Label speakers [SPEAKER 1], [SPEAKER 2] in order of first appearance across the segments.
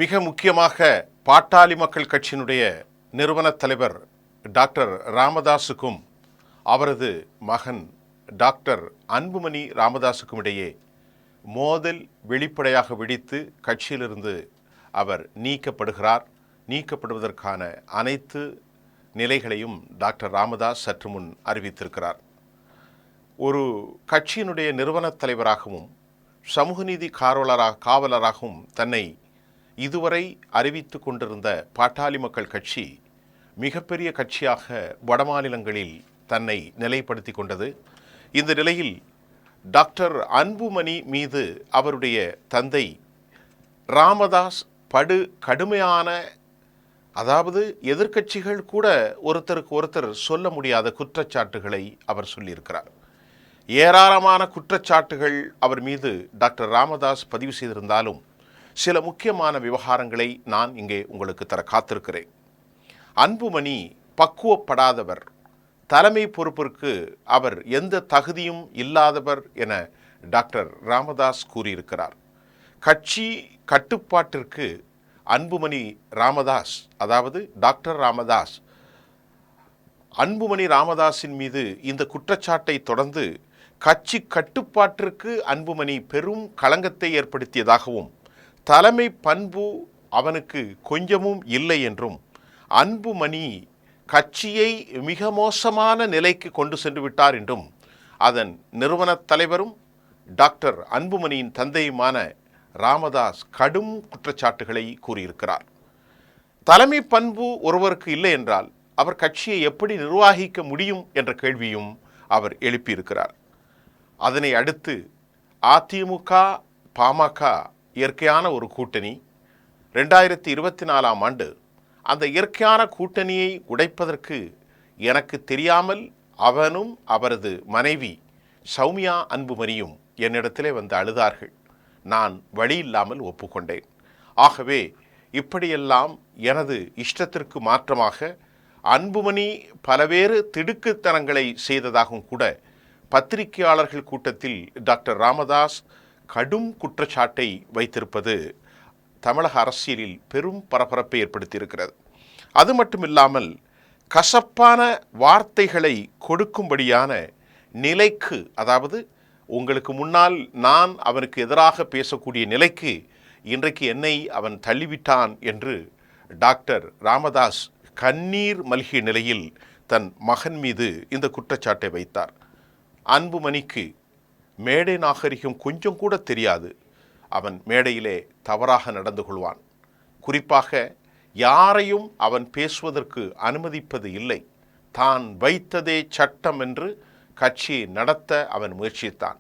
[SPEAKER 1] மிக முக்கியமாக பாட்டாளி மக்கள் கட்சியினுடைய நிறுவனத் தலைவர் டாக்டர் ராமதாஸுக்கும் அவரது மகன் டாக்டர் அன்புமணி ராமதாஸுக்கும் இடையே மோதல் வெளிப்படையாக வெடித்து கட்சியிலிருந்து அவர் நீக்கப்படுவதற்கான அனைத்து நிலைகளையும் டாக்டர் ராமதாஸ் சற்று முன் அறிவித்திருக்கிறார். ஒரு கட்சியினுடைய நிறுவனத் தலைவராகவும் சமூக நீதி காவலராகவும் தன்னை இதுவரை அறிவித்து கொண்டிருந்த பாட்டாளி மக்கள் கட்சி மிகப்பெரிய கட்சியாக வடமாநிலங்களில் தன்னை நிலைப்படுத்தி கொண்டது. இந்த நிலையில் டாக்டர் அன்புமணி மீது அவருடைய தந்தை ராமதாஸ் கடுமையான, அதாவது எதிர்க்கட்சிகள் கூட ஒருத்தருக்கு ஒருத்தர் சொல்ல முடியாத குற்றச்சாட்டுகளை அவர் சொல்லியிருக்கிறார். ஏராளமான குற்றச்சாட்டுகள் அவர் மீது டாக்டர் ராமதாஸ் பதிவு செய்திருந்தாலும் சில முக்கியமான விவகாரங்களை நான் இங்கே உங்களுக்கு தர காத்திருக்கிறேன். அன்புமணி பக்குவப்படாதவர், தலைமை பொறுப்பிற்கு அவர் எந்த தகுதியும் இல்லாதவர் என டாக்டர் ராமதாஸ் கூறியிருக்கிறார். கட்சி கட்டுப்பாட்டிற்கு அன்புமணி ராமதாஸ், அதாவது டாக்டர் ராமதாஸ் அன்புமணி ராமதாஸின் மீது இந்த குற்றச்சாட்டை தொடர்ந்து கட்சி கட்டுப்பாட்டிற்கு அன்புமணி பெரும் களங்கத்தை ஏற்படுத்தியதாகவும், தலைமை பண்பு அவனுக்கு கொஞ்சமும் இல்லை என்றும், அன்புமணி கட்சியை மிக மோசமான நிலைக்கு கொண்டு சென்று விட்டார் என்றும் அதன் நிறுவனத் தலைவரும் டாக்டர் அன்புமணியின் தந்தையுமான ராமதாஸ் கடும் குற்றச்சாட்டுகளை கூறியிருக்கிறார். தலைமை பண்பு ஒருவருக்கு இல்லை என்றால் அவர் கட்சியை எப்படி நிர்வகிக்க முடியும் என்ற கேள்வியும் அவர் எழுப்பியிருக்கிறார். அதனை அடுத்து அதிமுக பாமக இயற்கையான ஒரு கூட்டணி 2024ஆம் ஆண்டு அந்த இயற்கையான கூட்டணியை உடைப்பதற்கு எனக்கு தெரியாமல் அவனும் அவரது மனைவி சௌமியா அன்புமணியும் என்னிடத்திலே வந்து அழுதார்கள். நான் வழி இல்லாமல் ஒப்புக்கொண்டேன். ஆகவே இப்படியெல்லாம் எனது இஷ்டத்திற்கு மாற்றமாக அன்புமணி பலவேறு திடுக்குத்தனங்களை செய்ததாகவும் கூட பத்திரிகையாளர்கள் கூட்டத்தில் டாக்டர் ராமதாஸ் கடும் குற்றச்சாட்டை வைத்திருப்பது தமிழக அரசியலில் பெரும் பரபரப்பை ஏற்படுத்தியிருக்கிறது. அது மட்டுமில்லாமல் கசப்பான வார்த்தைகளை கொடுக்கும்படியான நிலைக்கு, அதாவது உங்களுக்கு முன்னால் நான் அவனுக்கு எதிராக பேசக்கூடிய நிலைக்கு இன்றைக்கு என்னை அவன் தள்ளிவிட்டான் என்று டாக்டர் ராமதாஸ் கண்ணீர் மல்கிய நிலையில் தன் மகன் மீது இந்த குற்றச்சாட்டை வைத்தார். அன்புமணிக்கு மேடை நாகரிகம் கொஞ்சம் கூட தெரியாது. அவன் மேடையிலே தவறாக நடந்து கொள்வான். குறிப்பாக யாரையும் அவன் பேசுவதற்கு அனுமதிப்பது இல்லை. தான் வைத்ததே சட்டம் என்று கட்சியை நடத்த அவன் முயற்சித்தான்.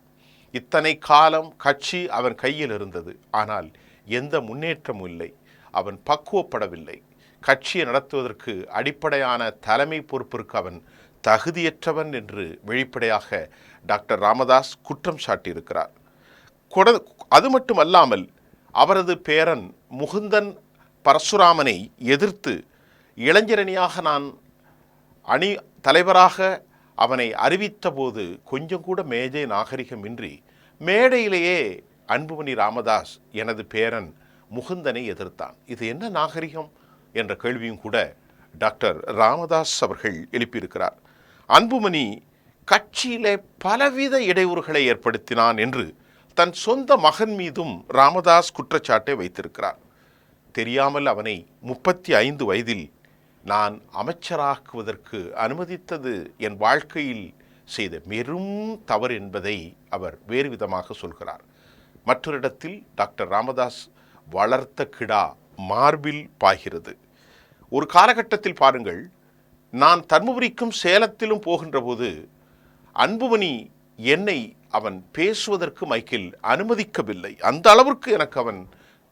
[SPEAKER 1] இத்தனை காலம் கட்சி அவன் கையில் இருந்தது. ஆனால் எந்த முன்னேற்றமும் இல்லை. அவன் பக்குவப்படவில்லை. கட்சியை நடத்துவதற்கு அடிப்படையான தலைமை பொறுப்பிற்கு அவன் தகுதியற்றவன் என்று வெளிப்படையாக டாக்டர் ராமதாஸ் குற்றம் சாட்டியிருக்கிறார். அது மட்டுமல்லாமல் அவரது பேரன் முகுந்தன் பரசுராமனை எதிர்த்து இளைஞரணியாக நான் தலைவராக அவனை அறிவித்த போது கொஞ்சம் கூட மேஜை நாகரிகமின்றி மேடையிலேயே அன்புமணி ராமதாஸ் எனது பேரன் முகுந்தனை எதிர்த்தான். இது என்ன நாகரிகம் என்ற கேள்வியும் கூட டாக்டர் ராமதாஸ் அவர்கள் எழுப்பியிருக்கிறார். அன்புமணி கட்சியிலே பலவித இடையூறுகளை ஏற்படுத்தினான் என்று தன் சொந்த மகன் மீதும் ராமதாஸ் குற்றச்சாட்டை வைத்திருக்கிறார். தெரியாமல் அவனை 35 வயதில் நான் அமைச்சராக்குவதற்கு அனுமதித்தது என் வாழ்க்கையில் செய்த பெரும் தவறு என்பதை அவர் வேறு விதமாக சொல்கிறார். மற்றொரு இடத்தில் டாக்டர் ராமதாஸ் வளர்த்த கிடா மார்பில் பாய்கிறது. ஒரு காலகட்டத்தில் பாருங்கள், நான் தர்மபுரிக்கும் சேலத்திலும் போகின்ற போது அன்புமணி என்னை அவன் பேசுவதற்கு மைக்கில் அனுமதிக்கவில்லை. அந்த அளவிற்கு எனக்கு அவன்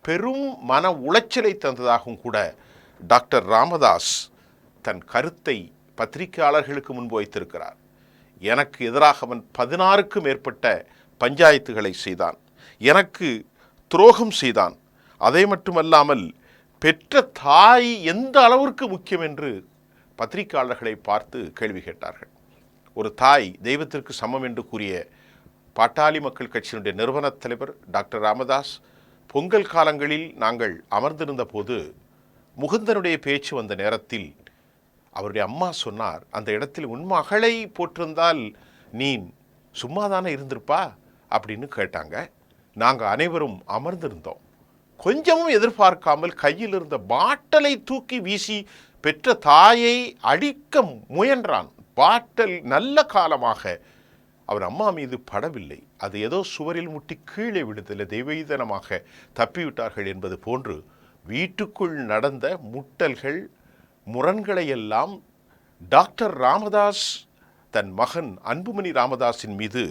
[SPEAKER 1] பெரும் மன உளைச்சலை தந்ததாகவும் கூட டாக்டர் ராமதாஸ் தன் கருத்தை பத்திரிகையாளர்களுக்கு முன்பு வைத்திருக்கிறார். எனக்கு எதிராக அவன் 16க்கும் மேற்பட்ட பஞ்சாயத்துகளை செய்தான். எனக்கு துரோகம் செய்தான். அதை மட்டுமல்லாமல் பெற்ற தாய் எந்த அளவிற்கு முக்கியம் என்று பத்திரிகையாளர்களை பார்த்து கேள்வி கேட்டார்கள். ஒரு தாய் தெய்வத்திற்கு சமம் என்று கூறிய பாட்டாளி மக்கள் கட்சியினுடைய நிறுவனத் தலைவர் டாக்டர் ராமதாஸ் பொங்கல் காலங்களில் நாங்கள் அமர்ந்திருந்த போது முகுந்தனுடைய பேச்சு வந்த நேரத்தில் அவருடைய அம்மா சொன்னார், அந்த இடத்தில் உன் மகளை போட்டிருந்தால் நீ சும்மாதானே இருந்திருப்பா அப்படின்னு கேட்டாங்க. நாங்கள் அனைவரும் அமர்ந்திருந்தோம். கொஞ்சமும் எதிர்பார்க்காமல் கையில் இருந்த பாட்டலை தூக்கி வீசி பெற்ற தாயை அடிக்க முயன்றான். பாட்டல் நல்ல காலமாக அவர் அம்மா மீது படவில்லை. அது ஏதோ சுவரில் முட்டி கீழே விடுதலை தெய்வீதனமாக தப்பிவிட்டார்கள் என்பது போன்று வீட்டுக்குள் நடந்த முட்டல்கள் முரண்களையெல்லாம் டாக்டர் ராமதாஸ் தன் மகன் அன்புமணி ராமதாஸின் மீது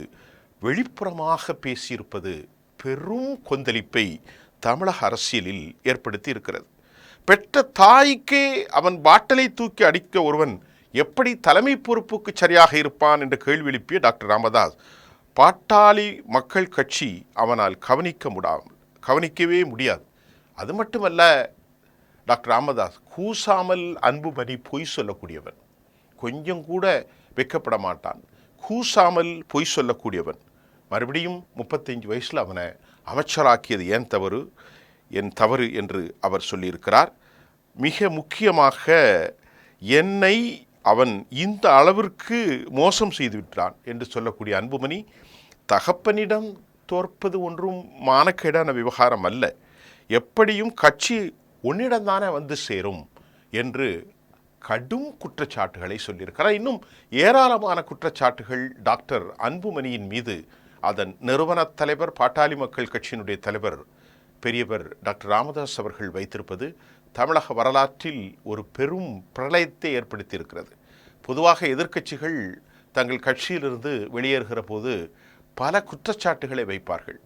[SPEAKER 1] வெளிப்புறமாக பேசியிருப்பது பெரும் கொந்தளிப்பை தமிழக அரசியலில் ஏற்படுத்தி இருக்கிறது. பெற்ற தாய்க்கே அவன் பாட்டலை தூக்கி அடிக்க ஒருவன் எப்படி தலைமை பொறுப்புக்கு சரியாக இருப்பான் என்று கேள்வி எழுப்பிய டாக்டர் ராமதாஸ், பாட்டாளி மக்கள் கட்சி அவனால் கவனிக்கவே முடியாது. அது மட்டுமல்ல, டாக்டர் ராமதாஸ் கூசாமல் அன்புமணி பொய் சொல்லக்கூடியவன், கொஞ்சம் கூட வெக்கப்பட மாட்டான், கூசாமல் பொய் சொல்லக்கூடியவன். மறுபடியும் 35 வயசில் அவனை அமைச்சராக்கியது என் தவறு என்று அவர் சொல்லியிருக்கிறார். மிக முக்கியமாக என்னை அவன் இந்த அளவிற்கு மோசம் செய்துவிட்டான் என்று சொல்லக்கூடிய அன்புமணி, தகப்பனிடம் தோற்பது ஒன்றும் மானக்கேடான விவகாரம் அல்ல, எப்படியும் கட்சி உன்னிடம்தானே வந்து சேரும் என்று கடும் குற்றச்சாட்டுகளை சொல்லியிருக்கிறார். இன்னும் ஏராளமான குற்றச்சாட்டுகள் டாக்டர் அன்புமணியின் மீது அதன் நிறுவனத் தலைவர், பாட்டாளி மக்கள் கட்சியினுடைய தலைவர் பெரியவர் டாக்டர் ராமதாஸ் அவர்கள் வைத்திருப்பது தமிழக வரலாற்றில் ஒரு பெரும் பிரளயத்தை ஏற்படுத்தியிருக்கிறது. பொதுவாக எதிர்க்கட்சிகள் தங்கள் கட்சியிலிருந்து வெளியேறுகிற போது பல குற்றச்சாட்டுகளை வைப்பார்கள்.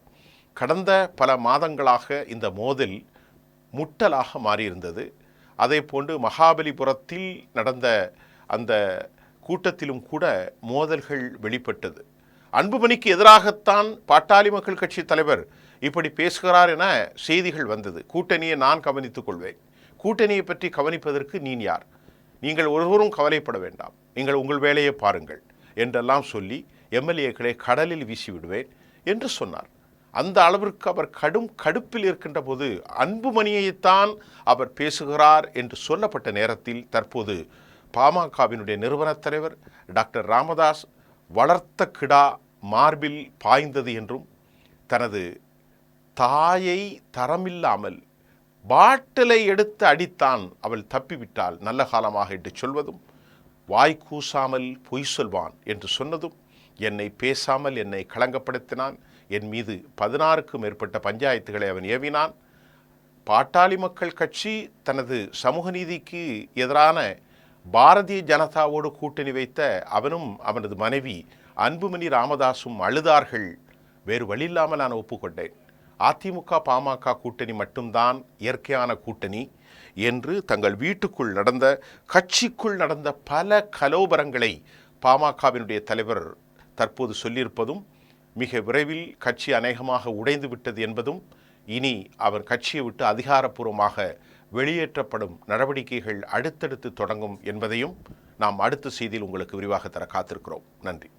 [SPEAKER 1] கடந்த பல மாதங்களாக இந்த மோதல் முட்டலாக மாறியிருந்தது. அதே போன்று மகாபலிபுரத்தில் நடந்த அந்த கூட்டத்திலும் கூட மோதல்கள் வெளிப்பட்டது. அன்புமணிக்கு எதிராகத்தான் பாட்டாளி மக்கள் கட்சி தலைவர் இப்படி பேசுகிறார் என செய்திகள் வந்தது. கூட்டணியை நான் கவனித்துக் கொள்வேன், கூட்டணியை பற்றி கவனிப்பதற்கு நீ யார், நீங்கள் ஒருவரும் கவலைப்பட வேண்டாம், நீங்கள் உங்கள் வேலையை பாருங்கள் என்றெல்லாம் சொல்லி எம்எல்ஏக்களை கடலில் வீசிவிடுவேன் என்று சொன்னார். அந்த அளவிற்கு அவர் கடும் கடுப்பில் இருக்கின்ற போது அன்புமணியைத்தான் அவர் பேசுகிறார் என்று சொல்லப்பட்ட நேரத்தில் தற்போது பாமகவினுடைய நிறுவனத் தலைவர் டாக்டர் ராமதாஸ் வளர்த்த கிடா மார்பில் பாய்ந்தது என்றும், தனது தாயை தரமில்லாமல் பாட்டலை எடுத்து அடித்தான், அவள் தப்பிவிட்டால் நல்ல காலமாக என்று சொல்வதும், வாய் கூசாமல் பொய் சொல்வான் என்று சொன்னதும், என்னை பேசாமல் என்னை களங்கப்படுத்தினான், என் மீது 16க்கும் மேற்பட்ட பஞ்சாயத்துகளை அவன் ஏவினான், பாட்டாளி மக்கள் கட்சி தனது சமூக நீதிக்கு எதிரான பாரதிய ஜனதாவோடு கூட்டணி வைத்த அவனும் அவனது மனைவி அன்புமணி ராமதாசும் அழுதார்கள். வேறு வழியில்லாமல் நான் ஒப்புக்கொண்டேன். அதிமுக பாமக கூட்டணி மட்டும்தான் இயற்கையான கூட்டணி என்று தங்கள் வீட்டுக்குள் நடந்த, கட்சிக்குள் நடந்த பல கலோபரங்களை பாமகவினுடைய தலைவர் தற்போது சொல்லியிருப்பதும், மிக விரைவில் கட்சி அநேகமாக உடைந்து விட்டது என்பதும், இனி அவர் கட்சியை விட்டு அதிகாரப்பூர்வமாக வெளியேற்றப்படும் நடவடிக்கைகள் அடுத்தடுத்து தொடங்கும் என்பதையும் நாம் அடுத்த செய்தியில் உங்களுக்கு விரிவாக தர காத்திருக்கிறோம். நன்றி.